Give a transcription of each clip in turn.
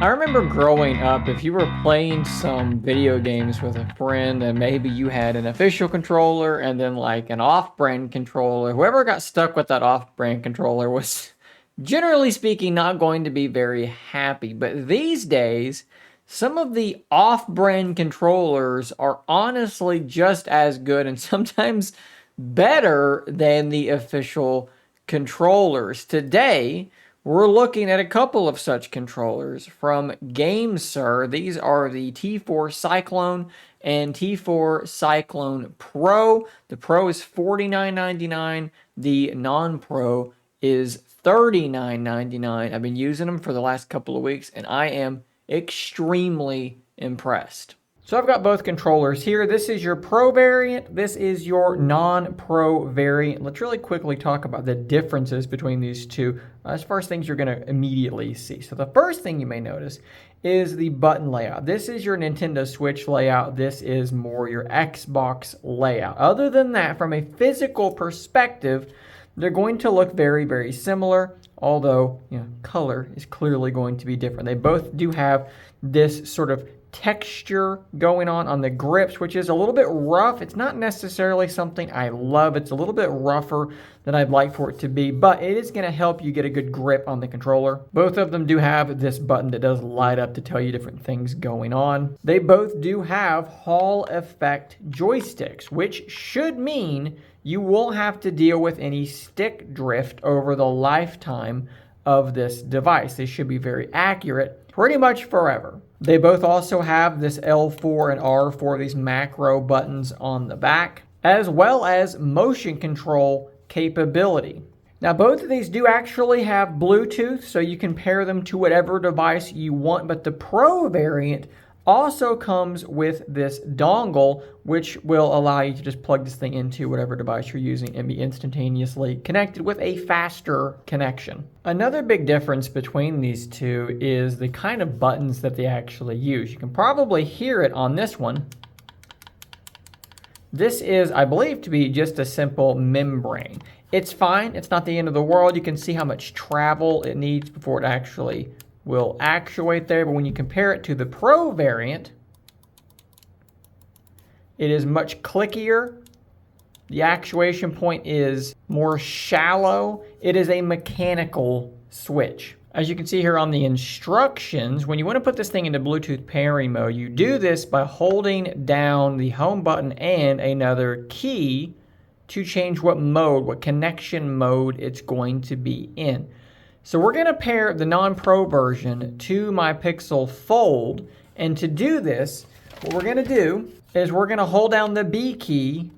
I remember growing up, if you were playing some video games with a friend and maybe you had an official controller and then like an off-brand controller, whoever got stuck with that off-brand controller was generally speaking not going to be very happy. But these days, some of the off-brand controllers are honestly just as good and sometimes better than the official controllers. Today, we're looking at a couple of such controllers from GameSir. These are the T4 Cyclone and T4 Cyclone Pro. The Pro is $49.99. The non-Pro is $39.99. I've been using them for the last couple of weeks and I am extremely impressed. So I've got both controllers here. This is your Pro variant. This is your non-Pro variant. Let's really quickly talk about the differences between these two as far as things you're going to immediately see. So the first thing you may notice is the button layout. This is your Nintendo Switch layout. This is more your Xbox layout. Other than that, from a physical perspective, they're going to look very, very similar, although color is clearly going to be different. They both do have this sort of texture going on the grips, which is a little bit rough. It's not necessarily something I love. It's a little bit rougher than I'd like for it to be, but it is going to help you get a good grip on the controller. Both of them do have this button that does light up to tell you different things going on. They both do have Hall effect joysticks, which should mean you won't have to deal with any stick drift over the lifetime of this device. They should be very accurate pretty much forever. They both also have this L4 and R4, these macro buttons on the back, as well as motion control capability. Now, both of these do actually have Bluetooth, so you can pair them to whatever device you want, but the Pro variant also comes with this dongle, which will allow you to just plug this thing into whatever device you're using and be instantaneously connected with a faster connection. Another big difference between these two is the kind of buttons that they actually use. You can probably hear it on this one. This is, I believe, to be just a simple membrane. It's fine. It's not the end of the world. You can see how much travel it needs before it actually will actuate there, but when you compare it to the Pro variant, it is much clickier. The actuation point is more shallow. It is a mechanical switch. As you can see here on the instructions, when you want to put this thing into Bluetooth pairing mode, you do this by holding down the home button and another key to change what connection mode it's going to be in. So we're going to pair the non-Pro version to my Pixel Fold, and to do this, what we're going to do is we're going to hold down the B key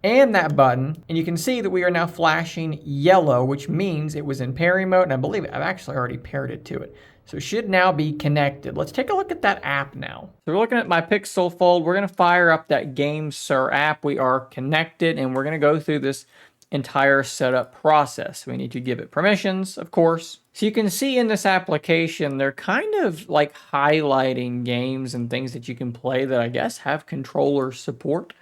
and that button, and you can see that we are now flashing yellow, which means it was in pairing mode, and I believe I've actually already paired it to it. So it should now be connected. Let's take a look at that app now. So we're looking at my Pixel Fold. We're going to fire up that GameSir app. We are connected, and we're going to go through this entire setup process. We need to give it permissions, of course. So you can see in this application, they're kind of like highlighting games and things that you can play that I guess have controller support,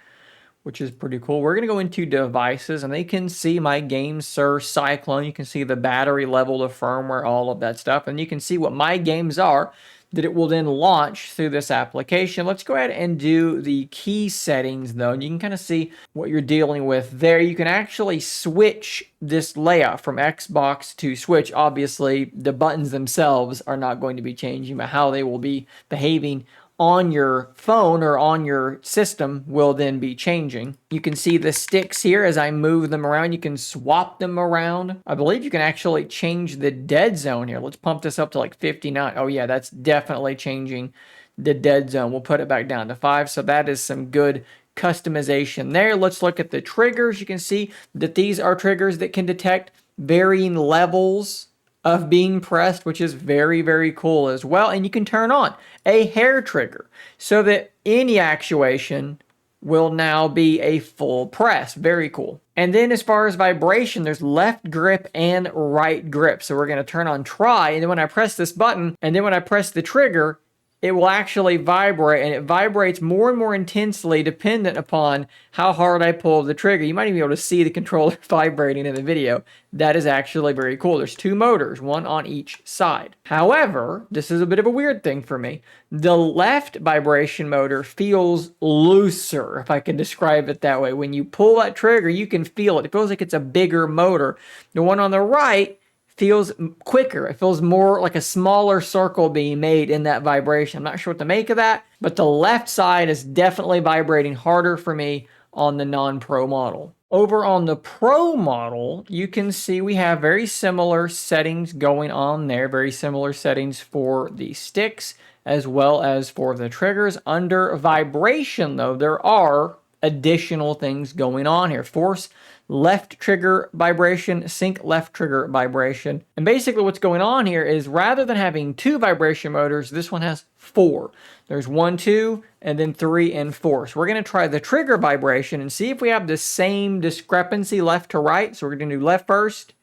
which is pretty cool. We're going to go into devices, and they can see my GameSir Cyclone. You can see the battery level, the firmware, all of that stuff. And you can see what my games are that it will then launch through this application. Let's go ahead and do the key settings though. And you can kind of see what you're dealing with there. You can actually switch this layout from Xbox to Switch. Obviously, the buttons themselves are not going to be changing, but how they will be behaving on your phone or on your system will then be changing. You can see the sticks here as I move them around. You can swap them around. I believe you can actually change the dead zone here. Let's pump this up to like 59. Oh yeah, that's definitely changing the dead zone. We'll put it back down to 5. So that is some good customization there. Let's look at the triggers. You can see that these are triggers that can detect varying levels of being pressed, which is very, very cool as well. And you can turn on a hair trigger so that any actuation will now be a full press. Very cool. And then as far as vibration, there's left grip and right grip. So we're going to turn on try, and then when I press this button, and then when I press the trigger, it will actually vibrate, and it vibrates more and more intensely dependent upon how hard I pull the trigger. You might even be able to see the controller vibrating in the video. That is actually very cool. There's 2 motors, one on each side. However, this is a bit of a weird thing for me. The left vibration motor feels looser, if I can describe it that way. When you pull that trigger, you can feel it. It feels like it's a bigger motor. The one on the right feels quicker. It feels more like a smaller circle being made in that vibration. I'm not sure what to make of that, but the left side is definitely vibrating harder for me on the non-pro model. Over on the pro model, you can see we have very similar settings going on there, very similar settings for the sticks as well as for the triggers. Under vibration, though, there are additional things going on here. Force left trigger vibration, sync left trigger vibration. And basically what's going on here is rather than having 2 vibration motors, this one has 4. There's 1, 2, and then 3 and 4. So we're going to try the trigger vibration and see if we have the same discrepancy left to right. So we're going to do left first.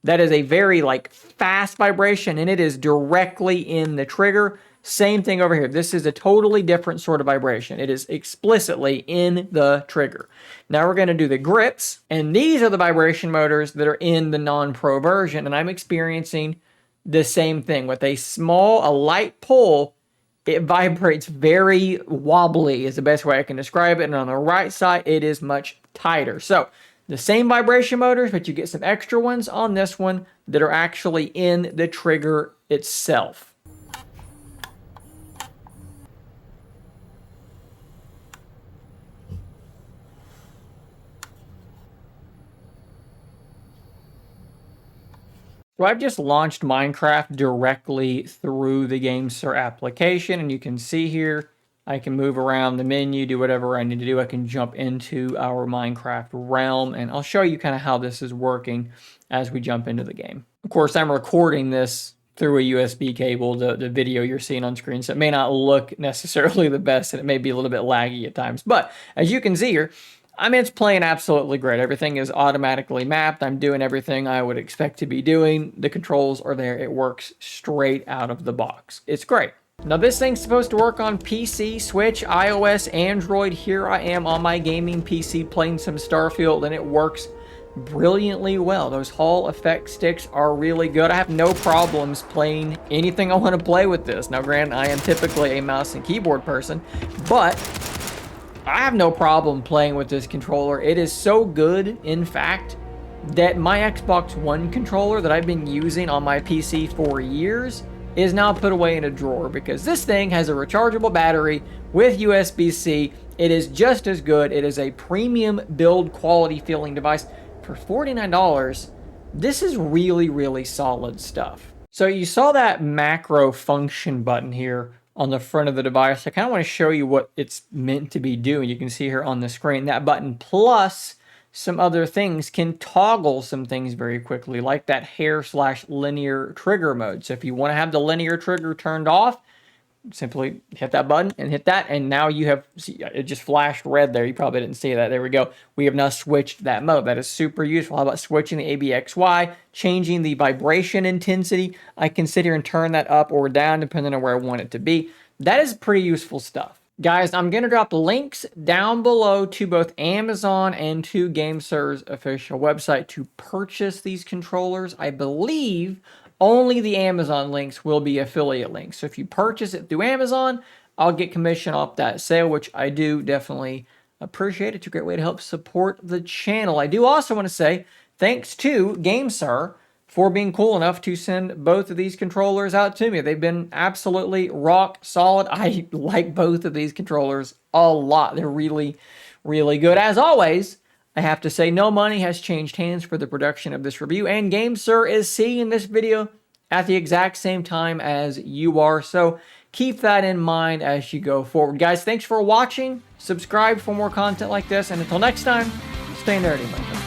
That is a very fast vibration, and it is directly in the trigger. Same thing over here. This is a totally different sort of vibration. It is explicitly in the trigger. Now we're going to do the grips, and these are the vibration motors that are in the non-pro version, and I'm experiencing the same thing. With a light pull, it vibrates very wobbly is the best way I can describe it, and on the right side, it is much tighter. So the same vibration motors, but you get some extra ones on this one that are actually in the trigger itself. So I've just launched Minecraft directly through the GameSir application, and you can see here, I can move around the menu, do whatever I need to do. I can jump into our Minecraft realm, and I'll show you kind of how this is working as we jump into the game. Of course, I'm recording this through a USB cable, the video you're seeing on screen, so it may not look necessarily the best, and it may be a little bit laggy at times. But as you can see here, I mean, it's playing absolutely great. Everything is automatically mapped. I'm doing everything I would expect to be doing. The controls are there. It works straight out of the box. It's great. Now, this thing's supposed to work on PC, Switch, iOS, Android. Here I am on my gaming PC playing some Starfield, and it works brilliantly well. Those Hall effect sticks are really good. I have no problems playing anything I want to play with this. Now, granted, I am typically a mouse and keyboard person, but I have no problem playing with this controller. It is so good, in fact, that my Xbox One controller that I've been using on my PC for years is now put away in a drawer because this thing has a rechargeable battery with USB-C. It is just as good. It is a premium build quality feeling device. For $49, this is really, really solid stuff. So you saw that macro function button here on the front of the device. I kind of want to show you what it's meant to be doing. You can see here on the screen, that button plus some other things can toggle some things very quickly, like that hair/linear trigger mode. So if you want to have the linear trigger turned off, simply hit that button and hit that, and now you have, see, it just flashed red there. You probably didn't see that. There we go. We have now switched that mode. That is super useful. How about switching the ABXY, changing the vibration intensity? I can sit here and turn that up or down depending on where I want it to be. That is pretty useful stuff. Guys, I'm going to drop links down below to both Amazon and to GameSir's official website to purchase these controllers. I believe only the Amazon links will be affiliate links. So if you purchase it through Amazon, I'll get commission off that sale, which I do definitely appreciate. It's a great way to help support the channel. I do also want to say thanks to GameSir for being cool enough to send both of these controllers out to me. They've been absolutely rock solid. I like both of these controllers a lot. They're really, really good. As always, I have to say no money has changed hands for the production of this review, and GameSir is seeing this video at the exact same time as you are, so keep that in mind as you go forward. Guys, thanks for watching. Subscribe for more content like this, and until next time, stay nerdy, my friends.